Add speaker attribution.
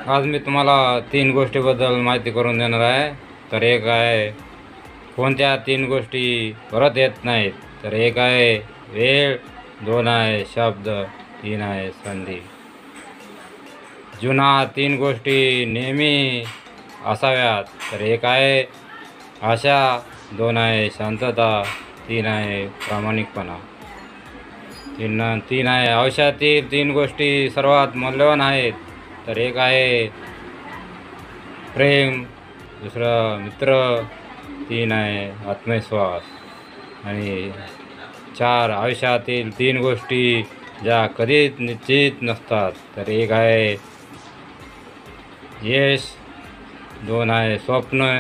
Speaker 1: आज मी तुम्हाला 3 गोष्टीबद्दल माहिती करून देणार आहे. तर एक आहे कोणत्या 3 गोष्टी परत येत नाहीत. तर एक आहे वेळ, 2 आहे शब्द, 3 आहे संधी. जुना 3 गोष्टी नेहमी असाव्यात. तर एक आहे आशा, 2 आहे शांतता, 3 आहे प्रामाणिकपणा. तीन आहे आयुष्यातील 3 गोष्टी सर्वात मौल्यवान आहेत. तर एक आहे प्रेम, दुसरं मित्र, 3 आहे आत्मविश्वास. आणि 4 आयुष्यातील 3 गोष्टी ज्या कधीच निश्चित नसतात. तर एक आहे यश, 2 आहे स्वप्न,